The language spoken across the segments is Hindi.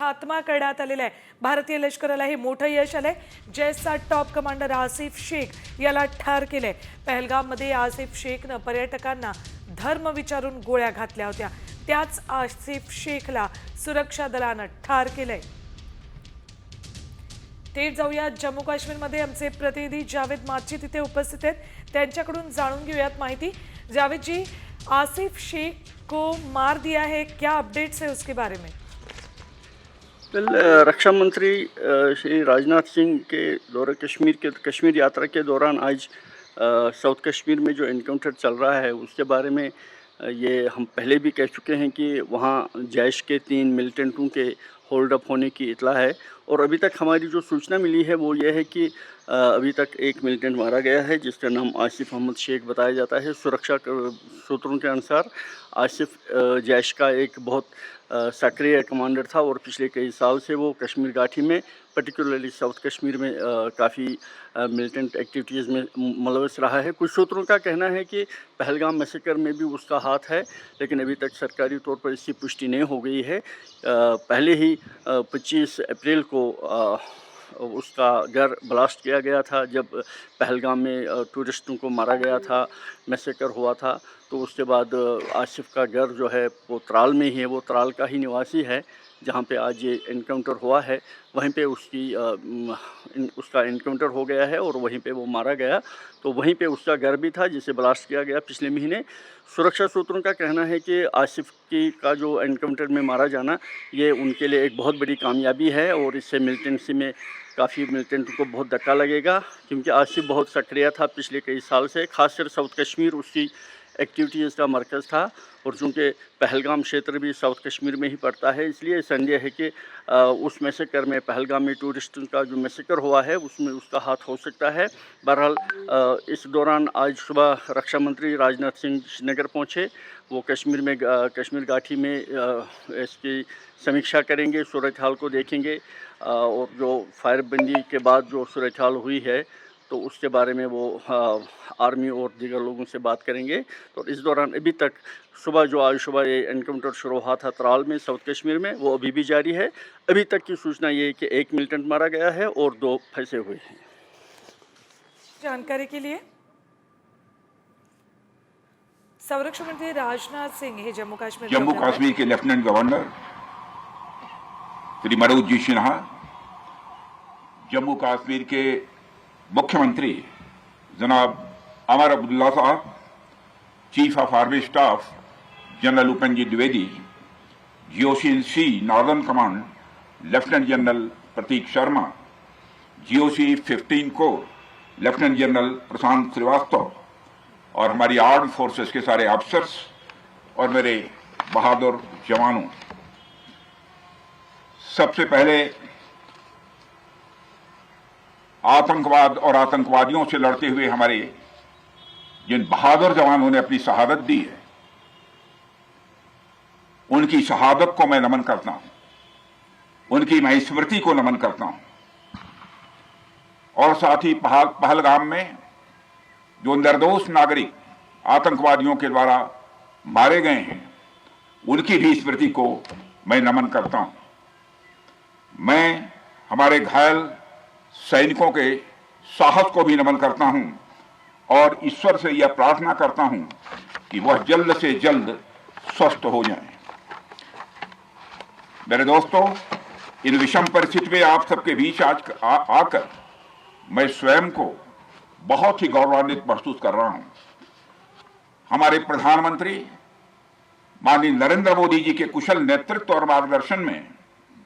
खात्मा करण्यात आलेला आहे। भारतीय लष्कराला हे मोठं यश आलंय। जैसचा टॉप कमांडर आसिफ शेख याला ठार केलंय। पहलगाममध्ये आसिफ शेखनं पर्यटकांना धर्म विचारून गोळ्या घातल्या होत्या। त्याच आसिफ शेखला सुरक्षा दलानं ठार केलंय। थेट जाऊया जम्मू काश्मीरमध्ये आमचे प्रतिनिधी जावेद माची तिथे उपस्थित आहेत। त्यांच्याकडून जाणून घेऊयात माहिती। जावेद जी, आसिफ शेख को मार दिया है, क्या अपडेट्स है उसके बारे में? कल रक्षा मंत्री श्री राजनाथ सिंह के दौरे कश्मीर यात्रा के दौरान आज साउथ कश्मीर में जो एनकाउंटर चल रहा है उसके बारे में ये हम पहले भी कह चुके हैं कि वहाँ जैश के 3 मिलिटेंटों के होल्ड अप होने की इत्तला है। और अभी तक हमारी जो सूचना मिली है वो ये है कि अभी तक एक मिलिटेंट मारा गया है जिसका नाम आसिफ अहमद शेख बताया जाता है। सुरक्षा सूत्रों के अनुसार आसिफ जैश का एक बहुत सक्रिय कमांडर था और पिछले कई साल से वो कश्मीर घाटी में पर्टिकुलरली साउथ कश्मीर में काफ़ी मिलिटेंट एक्टिविटीज़ में मुलविस रहा है। कुछ सूत्रों का कहना है कि पहलगाम मैसेकर में भी उसका हाथ है, लेकिन अभी तक सरकारी तौर पर इसकी पुष्टि नहीं हो गई है। पहले ही 25 अप्रैल को उसका घर ब्लास्ट किया गया था जब पहलगाम में टूरिस्टों को मारा गया था, मैसेकर हुआ था। तो उसके बाद आसिफ का घर जो है वो त्राल में ही है, वो त्राल का ही निवासी है जहाँ पे आज ये इनकाउंटर हुआ है। वहीं पे उसका इनकाउंटर हो गया है और वहीं पे वो मारा गया। तो वहीं पे उसका घर भी था जिसे ब्लास्ट किया गया पिछले महीने। सुरक्षा सूत्रों का कहना है कि आसिफ का जो एनकाउंटर में मारा जाना ये उनके लिए एक बहुत बड़ी कामयाबी है और इससे मिलिटेंसी में काफ़ी मिलिटेंटों को बहुत धक्का लगेगा, क्योंकि आसिफ बहुत सक्रिय था पिछले कई साल से। खासकर साउथ कश्मीर उसकी एक्टिविटीज़ का मरकज़ था और चूँकि पहलगाम क्षेत्र भी साउथ कश्मीर में ही पड़ता है, इसलिए संदेह है कि उस मैसेकर में, पहलगाम में टूरिस्टों का जो मैसेकर हुआ है उसमें उसका हाथ हो सकता है। बहरहाल इस दौरान आज सुबह रक्षा मंत्री राजनाथ सिंह श्रीनगर पहुँचे। वो कश्मीर घाटी में इसकी समीक्षा करेंगे, सूरत हाल को देखेंगे और जो फायरबंदी के बाद जो सूरत हाल हुई है तो उसके बारे में वो आर्मी और दीगर लोगों से बात करेंगे। तो इस दौरान अभी तक आज सुबह ये एनकाउंटर शुरू हुआ था त्राल में, साउथ कश्मीर में, वो अभी भी जारी है। अभी तक की सूचना ये है कि 1 मिलिटेंट मारा गया है और 2 फंसे हुए हैं। जानकारी के लिए संरक्षण मंत्री राजनाथ सिंह हे जम्मू काश्मीर के लेफ्टिनेंट गवर्नर श्री मनोज जी सिन्हा, जम्मू कश्मीर के मुख्यमंत्री जनाब अमर अब्दुल्ला साहब, chief of army staff general Upendra ji Dwivedi, GOC northern command lieutenant general Prateek Sharma, GOC 15 corps lieutenant general Prashant Srivastava और हमारी आर्म्ड फोर्सेस के सारे ऑफिसर्स और मेरे बहादुर जवानों, सबसे पहले आतंकवाद और आतंकवादियों से लड़ते हुए हमारे जिन बहादुर जवानों ने अपनी शहादत दी है, उनकी शहादत को मैं नमन करता हूं, उनकी मैं स्मृति को नमन करता हूं। और साथ ही पहलगाम में जो निर्दोष नागरिक आतंकवादियों के द्वारा मारे गए हैं, उनकी भी स्मृति को मैं नमन करता हूं। मैं हमारे घायल सैनिकों के साहस को भी नमन करता हूं और ईश्वर से यह प्रार्थना करता हूं कि वह जल्द से जल्द स्वस्थ हो जाएं। मेरे दोस्तों, इन विषम परिस्थिति में आप सबके बीच आज आकर मैं स्वयं को बहुत ही गौरवान्वित महसूस कर रहा हूं। हमारे प्रधानमंत्री माननीय नरेंद्र मोदी जी के कुशल नेतृत्व और मार्गदर्शन में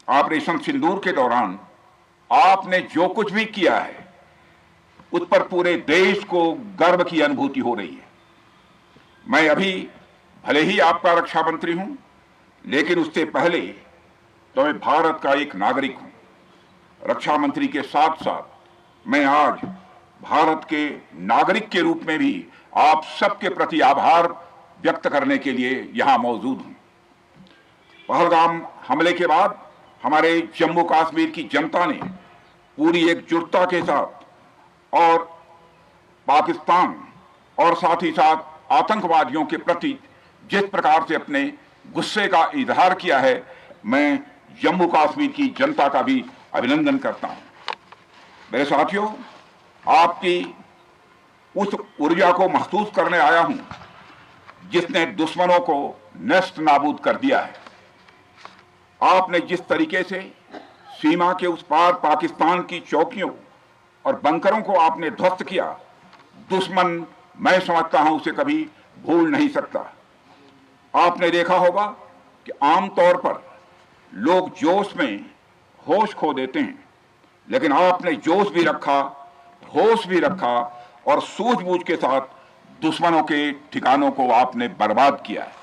ऑपरेशन सिंदूर के दौरान आपने जो कुछ भी किया है उस पर पूरे देश को गर्व की अनुभूति हो रही है। मैं अभी भले ही आपका रक्षा मंत्री हूं, लेकिन उससे पहले तो मैं भारत का एक नागरिक हूं। रक्षा मंत्री के साथ साथ मैं आज भारत के नागरिक के रूप में भी आप सबके प्रति आभार व्यक्त करने के लिए यहां मौजूद हूं। पहलगाम हमले के बाद हमारे जम्मू कश्मीर की जनता ने पूरी एकजुटता के साथ और पाकिस्तान और साथ ही साथ आतंकवादियों के प्रति जिस प्रकार से अपने गुस्से का इजहार किया है, मैं जम्मू कश्मीर की जनता का भी अभिनंदन करता हूं। मेरे साथियों, आपकी उस ऊर्जा को महसूस करने आया हूं जिसने दुश्मनों को नष्ट नाबूद कर दिया है। आपने जिस तरीके से सीमा के उस पार पाकिस्तान की चौकियों और बंकरों को आपने ध्वस्त किया, दुश्मन, मैं समझता हूं, उसे कभी भूल नहीं सकता। आपने देखा होगा कि आमतौर पर लोग जोश में होश खो देते हैं, लेकिन आपने जोश भी रखा, होश भी रखा और सूझबूझ के साथ दुश्मनों के ठिकानों को आपने बर्बाद किया है।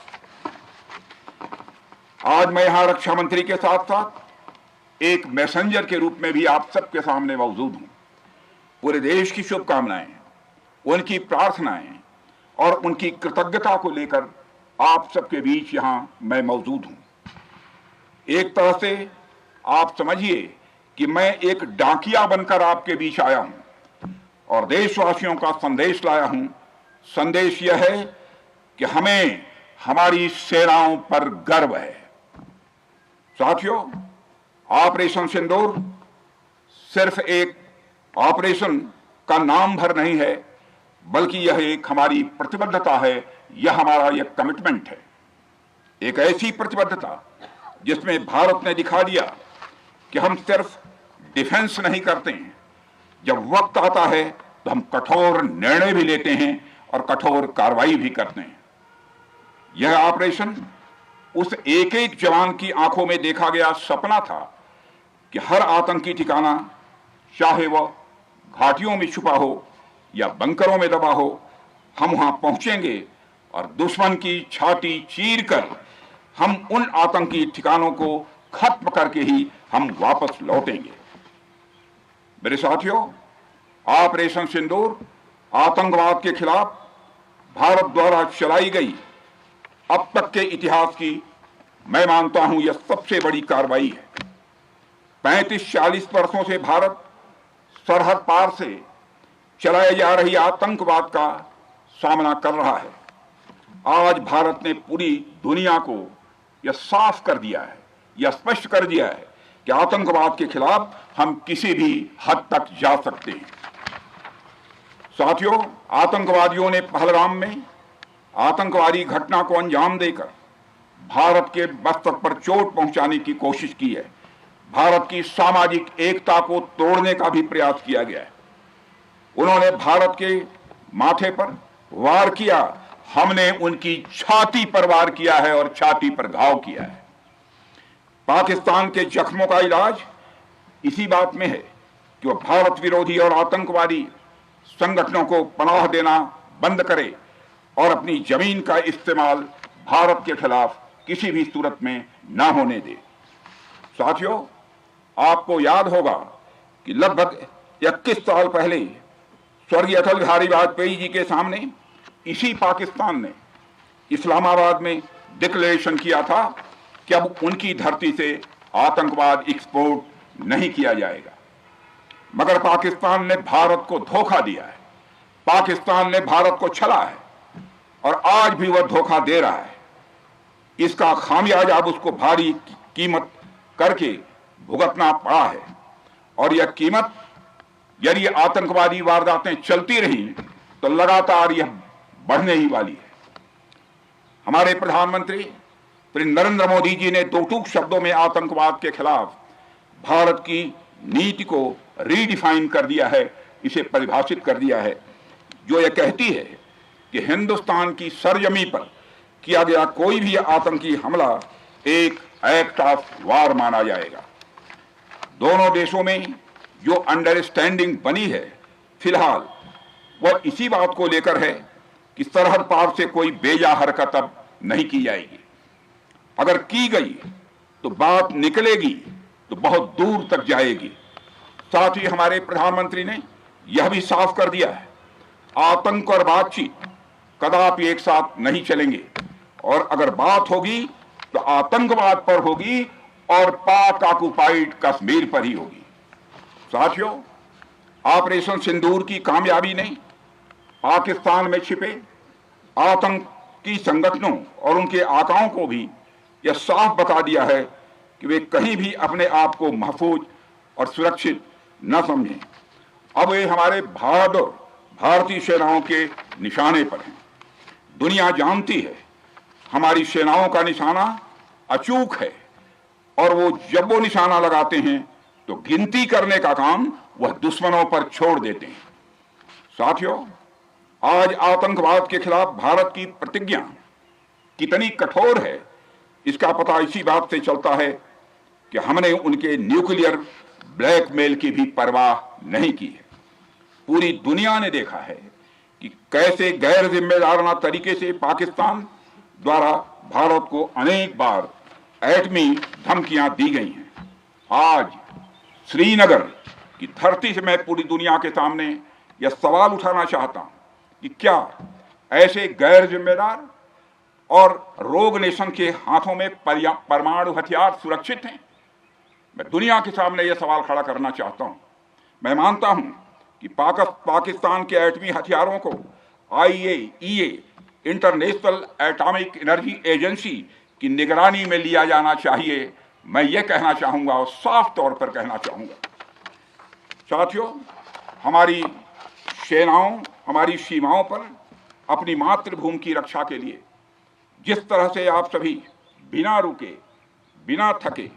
आज मैं यहां रक्षा मंत्री के साथ साथ एक मैसेंजर के रूप में भी आप सबके सामने मौजूद हूं। पूरे देश की शुभकामनाएं, उनकी प्रार्थनाएं और उनकी कृतज्ञता को लेकर आप सबके बीच यहां मैं मौजूद हूं। एक तरह से आप समझिए कि मैं एक डाकिया बनकर आपके बीच आया हूं और देशवासियों का संदेश लाया हूं। संदेश यह है कि हमें हमारी सेनाओं पर गर्व है। साथियों, ऑपरेशन सिंदूर सिर्फ एक ऑपरेशन का नाम भर नहीं है, बल्कि यह एक हमारी प्रतिबद्धता है, यह हमारा एक कमिटमेंट है। एक ऐसी प्रतिबद्धता जिसमें भारत ने दिखा दिया कि हम सिर्फ डिफेंस नहीं करते हैं, जब वक्त आता है तो हम कठोर निर्णय भी लेते हैं और कठोर कार्रवाई भी करते हैं। यह ऑपरेशन उस एक एक जवान की आंखों में देखा गया सपना था कि हर आतंकी ठिकाना, चाहे वह घाटियों में छुपा हो या बंकरों में दबा हो, हम वहां पहुंचेंगे और दुश्मन की छाती चीर कर हम उन आतंकी ठिकानों को खत्म करके ही हम वापस लौटेंगे। मेरे साथियों, ऑपरेशन सिंदूर आतंकवाद के खिलाफ भारत द्वारा चलाई गई अब तक के इतिहास की, मैं मानता हूं, यह सबसे बड़ी कार्रवाई है। 35-40 वर्षों से भारत सरहद पार से चलाए जा रही आतंकवाद का सामना कर रहा है। आज भारत ने पूरी दुनिया को यह साफ कर दिया है, यह स्पष्ट कर दिया है कि आतंकवाद के खिलाफ हम किसी भी हद तक जा सकते हैं। साथियों, आतंकवादियों ने पहलगाम में आतंकवादी घटना को अंजाम देकर भारत के मस्तक पर चोट पहुंचाने की कोशिश की है। भारत की सामाजिक एकता को तोड़ने का भी प्रयास किया गया है। उन्होंने भारत के माथे पर वार किया, हमने उनकी छाती पर वार किया है और छाती पर घाव किया है। पाकिस्तान के जख्मों का इलाज इसी बात में है कि वह भारत विरोधी और आतंकवादी संगठनों को पनाह देना बंद करे और अपनी जमीन का इस्तेमाल भारत के खिलाफ किसी भी सूरत में ना होने दे। साथियों, आपको याद होगा कि लगभग 21 साल पहले स्वर्गीय अटल बिहारी वाजपेयी जी के सामने इसी पाकिस्तान ने इस्लामाबाद में डिक्लेरेशन किया था कि अब उनकी धरती से आतंकवाद एक्सपोर्ट नहीं किया जाएगा। मगर पाकिस्तान ने भारत को धोखा दिया है, पाकिस्तान ने भारत को छला है और आज भी वह धोखा दे रहा है। इसका खामियाजा अब उसको भारी कीमत करके भुगतना पड़ा है और यह कीमत, यदि आतंकवादी वारदातें चलती रही तो लगातार यह बढ़ने ही वाली है। हमारे प्रधानमंत्री श्री नरेंद्र मोदी जी ने दो टूक शब्दों में आतंकवाद के खिलाफ भारत की नीति को रीडिफाइन कर दिया है, इसे परिभाषित कर दिया है, जो यह कहती है कि हिंदुस्तान की सरजमी पर किया गया कोई भी आतंकी हमला एक एक्ट ऑफ वार माना जाएगा। दोनों देशों में जो अंडरस्टैंडिंग बनी है फिलहाल, वह इसी बात को लेकर है कि सरहद पार से कोई बेजा हरकत अब नहीं की जाएगी। अगर की गई तो बात निकलेगी तो बहुत दूर तक जाएगी। साथ ही हमारे प्रधानमंत्री ने यह भी साफ कर दिया है, आतंक और बातचीत कदापि एक साथ नहीं चलेंगे और अगर बात होगी तो आतंकवाद पर होगी और पाक ऑक्युपाइड कश्मीर पर ही होगी। साथियों, ऑपरेशन सिंदूर की कामयाबी ने पाकिस्तान में छिपे आतंकी संगठनों और उनके आकाओं को भी यह साफ बता दिया है कि वे कहीं भी अपने आप को महफूज और सुरक्षित न समझें। अब वे हमारे बहादुर भारतीय सेनाओं के निशाने पर हैं। दुनिया जानती है हमारी सेनाओं का निशाना अचूक है और जब वो निशाना लगाते हैं तो गिनती करने का काम वह दुश्मनों पर छोड़ देते हैं। साथियों, आज आतंकवाद के खिलाफ भारत की प्रतिज्ञा कितनी कठोर है इसका पता इसी बात से चलता है कि हमने उनके न्यूक्लियर ब्लैकमेल की भी परवाह नहीं की है। पूरी दुनिया ने देखा है कि कैसे गैर जिम्मेदाराना तरीके से पाकिस्तान द्वारा भारत को अनेक बार एटमी धमकियां दी गई हैं। आज श्रीनगर की धरती से मैं पूरी दुनिया के सामने यह सवाल उठाना चाहता हूं कि क्या ऐसे गैर जिम्मेदार और रोग नेशन के हाथों में परमाणु हथियार सुरक्षित हैं? मैं दुनिया के सामने यह सवाल खड़ा करना चाहता हूं। मैं मानता हूं कि पाकिस्तान के एटमी हथियारों को IAEA international atomic energy agency की निगरानी में लिया जाना चाहिए। मैं ये कहना चाहूँगा और साफ तौर पर कहना चाहूँगा। साथियों, हमारी सेनाओं हमारी सीमाओं पर अपनी मातृभूमि की रक्षा के लिए जिस तरह से आप सभी बिना रुके बिना थके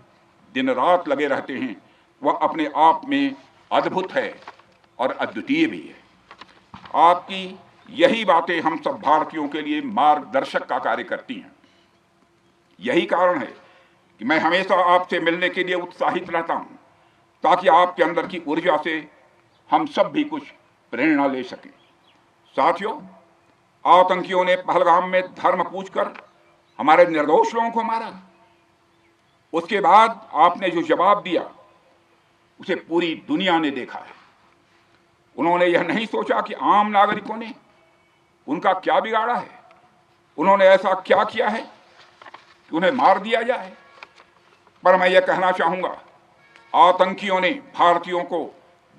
दिन रात लगे रहते हैं वह अपने आप में अद्भुत है और अद्वितीय भी है। आपकी यही बातें हम सब भारतीयों के लिए मार्गदर्शक का कार्य करती हैं। यही कारण है कि मैं हमेशा आपसे मिलने के लिए उत्साहित रहता हूं ताकि आपके अंदर की ऊर्जा से हम सब भी कुछ प्रेरणा ले सकें। साथियों, आतंकियों ने पहलगाम में धर्म पूछकर हमारे निर्दोष लोगों को मारा। उसके बाद आपने जो जवाब दिया उसे पूरी दुनिया ने देखा है। उन्होंने यह नहीं सोचा कि आम नागरिकों ने उनका क्या बिगाड़ा है, उन्होंने ऐसा क्या किया है कि उन्हें मार दिया जाए। पर मैं यह कहना चाहूंगा, आतंकियों ने भारतीयों को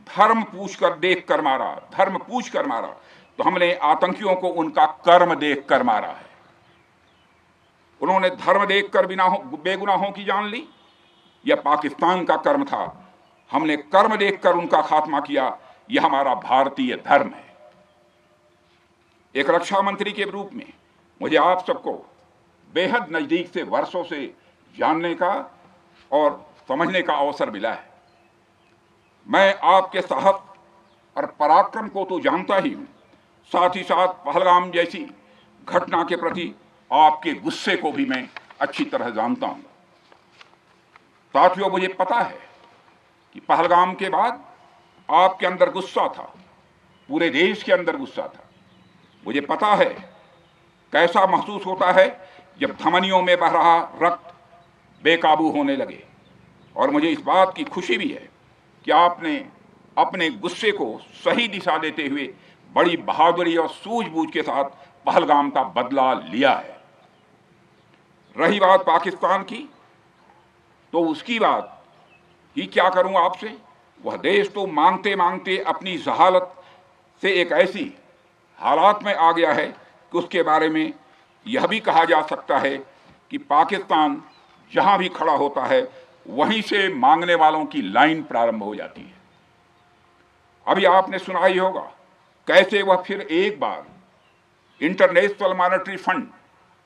धर्म पूछकर देखकर मारा, धर्म पूछकर मारा, तो हमने आतंकियों को उनका कर्म देखकर मारा है। उन्होंने धर्म देखकर बेगुनाहों की जान ली, यह पाकिस्तान का कर्म था। हमने कर्म देखकर उनका खात्मा किया, यह हमारा भारतीय धर्म है। एक रक्षा मंत्री के रूप में मुझे आप सबको बेहद नजदीक से वर्षों से जानने का और समझने का अवसर मिला है। मैं आपके साहस और पराक्रम को तो जानता ही हूं, साथ ही साथ पहलगाम जैसी घटना के प्रति आपके गुस्से को भी मैं अच्छी तरह जानता हूं। साथियों, मुझे पता है कि पहलगाम के बाद आपके अंदर गुस्सा था, पूरे देश के अंदर गुस्सा था। मुझे पता है कैसा महसूस होता है जब धमनियों में बह रहा रक्त बेकाबू होने लगे। और मुझे इस बात की खुशी भी है कि आपने अपने गुस्से को सही दिशा देते हुए बड़ी बहादुरी और सूझबूझ के साथ पहलगाम का बदला लिया है। रही बात पाकिस्तान की, तो उसकी बात ही क्या करूं आपसे। वह देश तो मांगते मांगते अपनी जहालत से एक ऐसी हालात में आ गया है कि उसके बारे में यह भी कहा जा सकता है कि पाकिस्तान जहां भी खड़ा होता है वहीं से मांगने वालों की लाइन प्रारंभ हो जाती है। अभी आपने सुना ही होगा कैसे वह फिर एक बार इंटरनेशनल मॉनेटरी फंड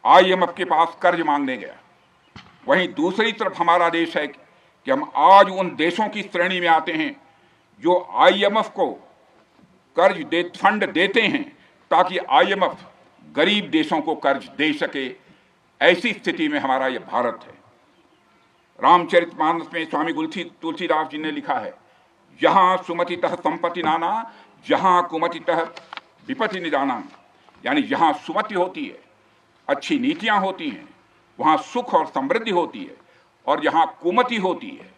IMF के पास कर्ज मांगने गया। वहीं दूसरी तरफ हमारा देश है कि हम आज उन देशों की श्रेणी में आते हैं जो IMF को फंड देते हैं ताकि IMF गरीब देशों को कर्ज दे सके। ऐसी स्थिति में हमारा यह भारत है। रामचरितमानस में स्वामी तुलसीदास जी ने लिखा है, जहां सुमतितः संपत्ति नाना, जहां कुमतितः विपत्ति निदाना। यानी जहां सुमति होती है, अच्छी नीतियां होती हैं, वहां सुख और समृद्धि होती है, और जहां कुमति होती है,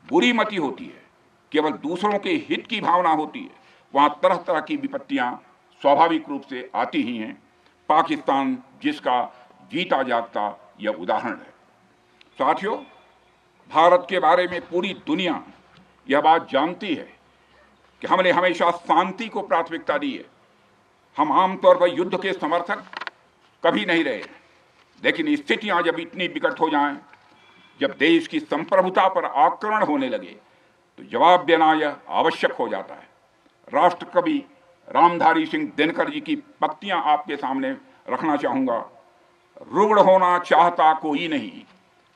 बुरी मति होती है, केवल दूसरों के हित की भावना होती है, वहां तरह तरह की विपत्तियां स्वाभाविक रूप से आती ही हैं। पाकिस्तान जिसका जीता जागता यह उदाहरण है। साथियों, भारत के बारे में पूरी दुनिया यह बात जानती है कि हमने हमेशा शांति को प्राथमिकता दी है। हम आमतौर पर युद्ध के समर्थक कभी नहीं रहे, लेकिन स्थितियां जब इतनी विकट हो जाएं, जब देश की संप्रभुता पर आक्रमण होने लगे तो जवाब देना यह आवश्यक हो जाता है। राष्ट्र कवि रामधारी सिंह दिनकर जी की पंक्तियां आपके सामने रखना चाहूंगा। रुग्ण होना चाहता कोई नहीं,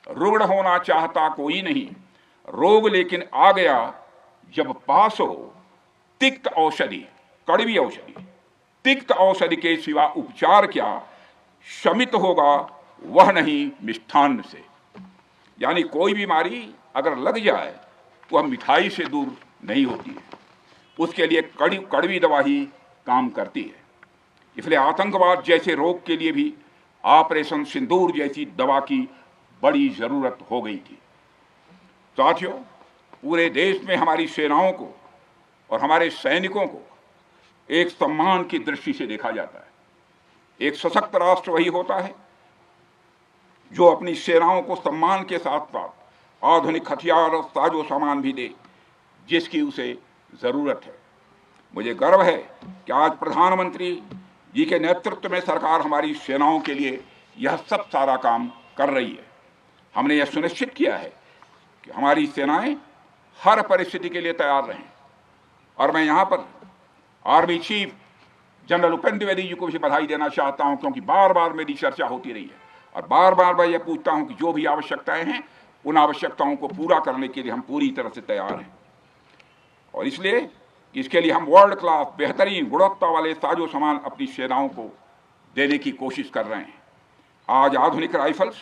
रुग्ण होना चाहता कोई नहीं, रोग लेकिन आ गया जब पास हो तिक्त औषधि, कड़वी औषधि, तिक्त औषधि के सिवा उपचार क्या, शमित होगा वह नहीं मिष्ठान्न से। यानी कोई बीमारी अगर लग जाए वह मिठाई से दूर नहीं होती है, उसके लिए कड़वी दवा ही काम करती है। इसलिए आतंकवाद जैसे रोग के लिए भी ऑपरेशन सिंदूर जैसी दवा की बड़ी जरूरत हो गई थी। साथियों, पूरे देश में हमारी सेनाओं को और हमारे सैनिकों को एक सम्मान की दृष्टि से देखा जाता है। एक सशक्त राष्ट्र वही होता है जो अपनी सेनाओं को सम्मान के साथ साथ आधुनिक हथियार और साजो सामान भी दे जिसकी उसे जरूरत है। मुझे गर्व है कि आज प्रधानमंत्री जी के नेतृत्व में सरकार हमारी सेनाओं के लिए यह सब सारा काम कर रही है। हमने यह सुनिश्चित किया है कि हमारी सेनाएं हर परिस्थिति के लिए तैयार रहें। और मैं यहाँ पर army chief general Upendra Dwivedi ji को भी बधाई देना चाहता हूँ, क्योंकि बार बार मेरी चर्चा होती रही है और बार बार मैं ये पूछता हूँ कि जो भी आवश्यकताएं हैं उन आवश्यकताओं को पूरा करने के लिए हम पूरी तरह से तैयार हैं। और इसलिए इसके लिए हम वर्ल्ड क्लास बेहतरीन गुणवत्ता वाले साजो सामान अपनी सेनाओं को देने की कोशिश कर रहे हैं। आज आधुनिक राइफल्स,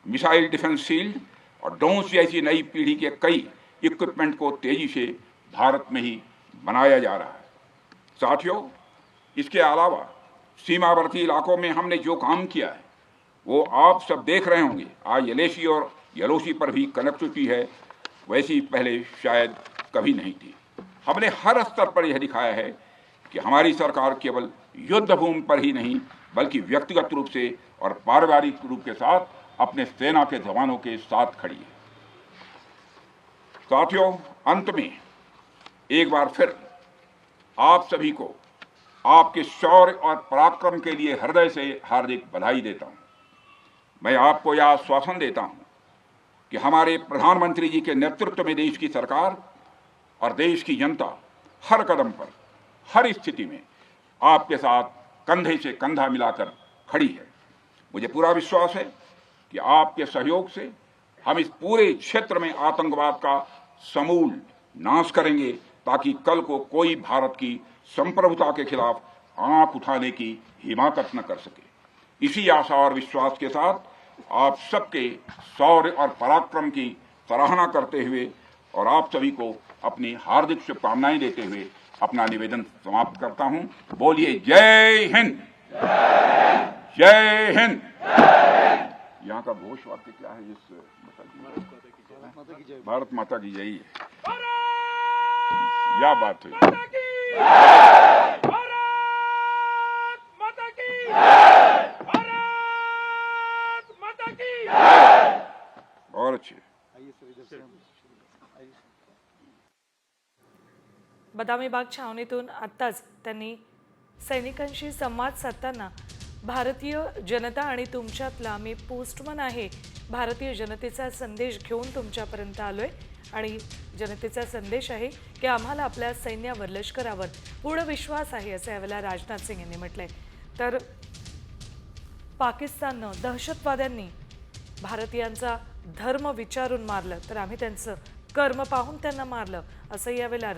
मिसाइल डिफेंस शील्ड और ड्रोन्स जैसी नई पीढ़ी के कई इक्विपमेंट को तेजी से भारत में ही बनाया जा रहा है। साथियों, इसके अलावा सीमावर्ती इलाकों में हमने जो काम किया है वो आप सब देख रहे होंगे। आज एलएसी और एलओसी पर भी कनेक्टिविटी है, वैसी पहले शायद कभी नहीं थी। हमने हर स्तर पर यह दिखाया है कि हमारी सरकार केवल युद्ध भूमि पर ही नहीं बल्कि व्यक्तिगत रूप से और पारिवारिक रूप के साथ अपने सेना के जवानों के साथ खड़ी है। साथियों, अंत में एक बार फिर आप सभी को आपके शौर्य और पराक्रम के लिए हृदय से हार्दिक बधाई देता हूं। मैं आपको यह आश्वासन देता हूं कि हमारे प्रधानमंत्री जी के नेतृत्व में देश की सरकार और देश की जनता हर कदम पर, हर स्थिति में आपके साथ कंधे से कंधा मिलाकर खड़ी है। मुझे पूरा विश्वास है कि आपके सहयोग से हम इस पूरे क्षेत्र में आतंकवाद का समूल नाश करेंगे, ताकि कल को कोई भारत की संप्रभुता के खिलाफ आंख उठाने की हिमाकत न कर सके। इसी आशा और विश्वास के साथ आप सबके शौर्य और पराक्रम की सराहना करते हुए और आप सभी को अपनी हार्दिक शुभकामनाएं देते हुए अपना निवेदन समाप्त करता हूं। बोलिए जय हिंद, जय हिंद। यहाँ का घोष वाक्य क्या है? भारत माता की जय। या बात हुई। और अच्छे बदामी बाग छावणीतून आत्ताच त्यांनी सैनिकांशी संवाद साधताना भारतीय जनता आणि तुमच्यातला मी पोस्टमन आहे, भारतीय जनतेचा संदेश घेऊन तुमच्यापर्यंत आलोय आणि जनतेचा संदेश आहे की आम्हाला आपल्या सैन्यावर, लष्करावर पूर्ण विश्वास आहे, असे यावेळेला राजनाथ सिंग यांनी म्हटलंय। तर पाकिस्ताननं दहशतवाद्यांनी भारतीयांचा धर्म विचारून मारलं तर आम्ही त्यांचं कर्म पाहून त्यांना मारलं, असं यावेळेला